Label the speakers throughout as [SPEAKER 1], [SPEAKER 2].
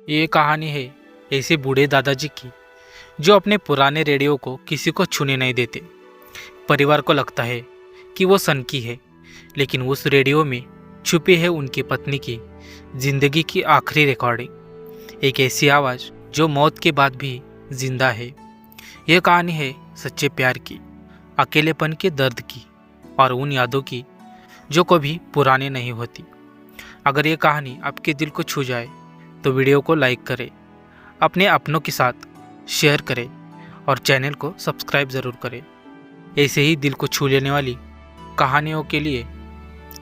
[SPEAKER 1] ये कहानी है ऐसे बूढ़े दादाजी की जो अपने पुराने रेडियो को किसी को छूने नहीं देते। परिवार को लगता है कि वो सनकी है, लेकिन उस रेडियो में छुपी है उनकी पत्नी की जिंदगी की आखिरी रिकॉर्डिंग, एक ऐसी आवाज़ जो मौत के बाद भी जिंदा है। यह कहानी है सच्चे प्यार की, अकेलेपन के दर्द की और उन यादों की जो कभी पुराने नहीं होती। अगर ये कहानी आपके दिल को छू जाए तो वीडियो को लाइक करें, अपने अपनों के साथ शेयर करें और चैनल को सब्सक्राइब ज़रूर करें। ऐसे ही दिल को छू लेने वाली कहानियों के लिए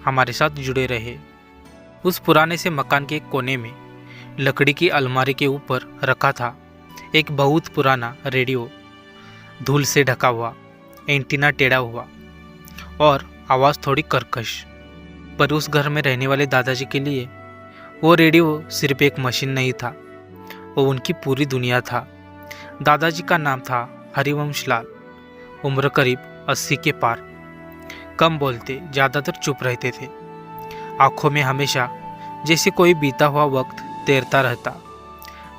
[SPEAKER 1] हमारे साथ जुड़े रहे। उस पुराने से मकान के एक कोने में लकड़ी की अलमारी के ऊपर रखा था एक बहुत पुराना रेडियो, धूल से ढका हुआ, एंटीना टेढ़ा हुआ और आवाज़ थोड़ी कर्कश। पर उस घर में रहने वाले दादाजी के लिए वो रेडियो सिर्फ एक मशीन नहीं था, वो उनकी पूरी दुनिया था। दादाजी का नाम था हरिवंश लाल, उम्र करीब 80 के पार। कम बोलते, ज़्यादातर चुप रहते थे। आंखों में हमेशा जैसे कोई बीता हुआ वक्त तैरता रहता।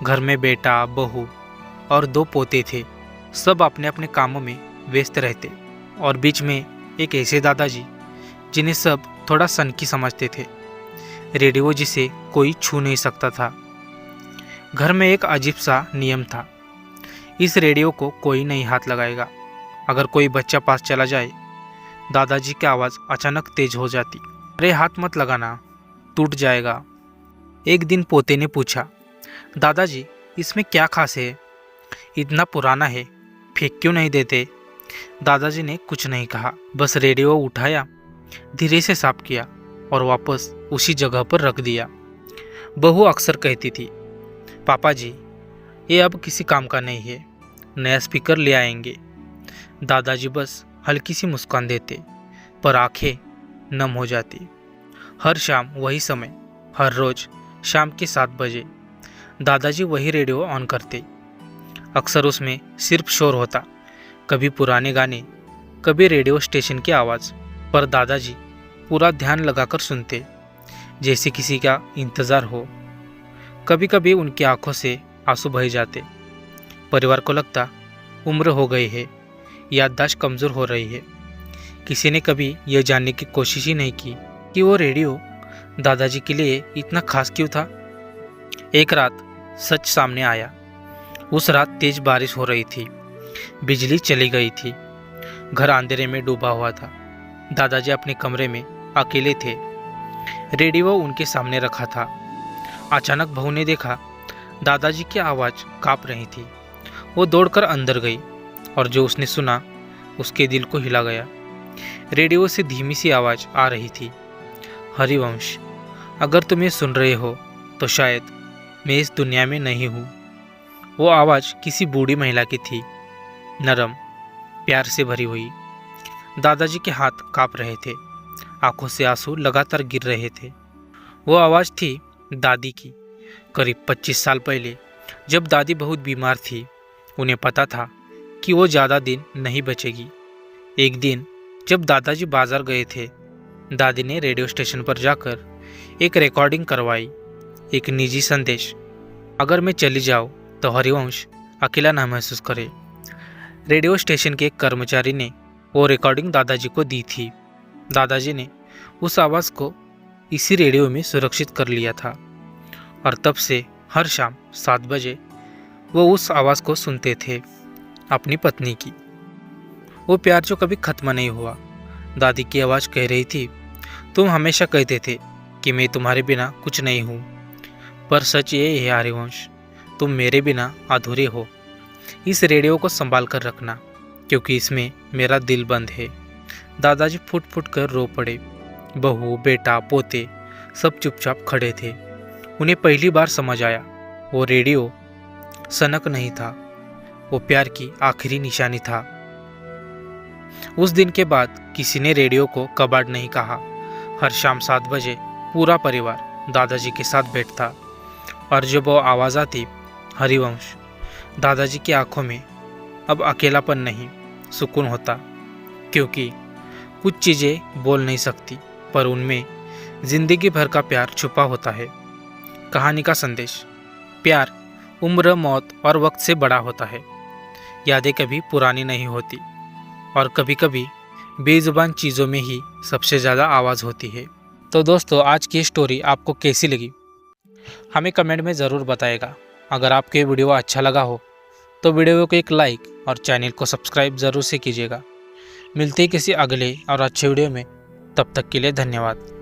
[SPEAKER 1] घर में बेटा, बहू और 2 पोते थे। सब अपने अपने कामों में व्यस्त रहते और बीच में एक ऐसे दादाजी जिन्हें सब थोड़ा सनकी समझते थे। रेडियो जिसे कोई छू नहीं सकता था। घर में एक अजीब सा नियम था, इस रेडियो को कोई नहीं हाथ लगाएगा। अगर कोई बच्चा पास चला जाए, दादाजी की आवाज़ अचानक तेज हो जाती, अरे हाथ मत लगाना, टूट जाएगा। एक दिन पोते ने पूछा, दादाजी इसमें क्या खास है, इतना पुराना है, फेंक क्यों नहीं देते? दादाजी ने कुछ नहीं कहा, बस रेडियो उठाया, धीरे से साफ किया और वापस उसी जगह पर रख दिया। बहू अक्सर कहती थी, पापा जी ये अब किसी काम का नहीं है, नया स्पीकर ले आएंगे। दादाजी बस हल्की सी मुस्कान देते, पर आंखें नम हो जाती। हर शाम वही समय, हर रोज शाम के 7 बजे दादाजी वही रेडियो ऑन करते। अक्सर उसमें सिर्फ शोर होता, कभी पुराने गाने, कभी रेडियो स्टेशन की आवाज़, पर दादाजी पूरा ध्यान लगाकर सुनते, जैसे किसी का इंतज़ार हो। कभी कभी उनकी आंखों से आंसू बह जाते। परिवार को लगता उम्र हो गई है, याददाश्त कमज़ोर हो रही है। किसी ने कभी यह जानने की कोशिश ही नहीं की कि वो रेडियो दादाजी के लिए इतना खास क्यों था। एक रात सच सामने आया। उस रात तेज बारिश हो रही थी, बिजली चली गई थी, घर अंधेरे में डूबा हुआ था। दादाजी अपने कमरे में अकेले थे, रेडियो उनके सामने रखा था। अचानक बहू ने देखा दादाजी की आवाज़ काँप रही थी। वो दौड़कर अंदर गई और जो उसने सुना उसके दिल को हिला गया। रेडियो से धीमी सी आवाज़ आ रही थी, हरिवंश अगर तुम ये सुन रहे हो तो शायद मैं इस दुनिया में नहीं हूँ। वो आवाज़ किसी बूढ़ी महिला की थी, नरम, प्यार से भरी हुई। दादाजी के हाथ काँप रहे थे, आंखों से आंसू लगातार गिर रहे थे। वो आवाज़ थी दादी की, करीब 25 साल पहले, जब दादी बहुत बीमार थी। उन्हें पता था कि वो ज़्यादा दिन नहीं बचेगी। एक दिन जब दादाजी बाजार गए थे, दादी ने रेडियो स्टेशन पर जाकर एक रिकॉर्डिंग करवाई, एक निजी संदेश, अगर मैं चली जाऊँ तो हरिवंश अकेला ना महसूस करे। रेडियो स्टेशन के एक कर्मचारी ने वो रिकॉर्डिंग दादाजी को दी थी। दादाजी ने उस आवाज़ को इसी रेडियो में सुरक्षित कर लिया था और तब से हर शाम 7 बजे वो उस आवाज़ को सुनते थे, अपनी पत्नी की। वो प्यार जो कभी ख़त्म नहीं हुआ। दादी की आवाज़ कह रही थी, तुम हमेशा कहते थे कि मैं तुम्हारे बिना कुछ नहीं हूँ, पर सच ये है हरिवंश, तुम मेरे बिना अधूरे हो। इस रेडियो को संभाल कर रखना, क्योंकि इसमें मेरा दिल बंद है। दादाजी फुट फुट कर रो पड़े। बहू, बेटा, पोते सब चुपचाप खड़े थे। उन्हें पहली बार समझ आया, वो रेडियो सनक नहीं था, वो प्यार की आखिरी निशानी था। उस दिन के बाद किसी ने रेडियो को कबाड़ नहीं कहा। हर शाम 7 बजे पूरा परिवार दादाजी के साथ बैठता और जब वो आवाज़ आती, हरिवंश, दादाजी की आंखों में अब अकेलापन नहीं, सुकून होता, क्योंकि कुछ चीज़ें बोल नहीं सकती, पर उनमें जिंदगी भर का प्यार छुपा होता है। कहानी का संदेश, प्यार उम्र, मौत और वक्त से बड़ा होता है। यादें कभी पुरानी नहीं होती और कभी कभी बेजुबान चीज़ों में ही सबसे ज़्यादा आवाज़ होती है। तो दोस्तों, आज की स्टोरी आपको कैसी लगी हमें कमेंट में ज़रूर बताएगा। अगर आपको ये वीडियो अच्छा लगा हो तो वीडियो को एक लाइक और चैनल को सब्सक्राइब ज़रूर से कीजिएगा। मिलते हैं किसी अगले और अच्छे वीडियो में, तब तक के लिए धन्यवाद।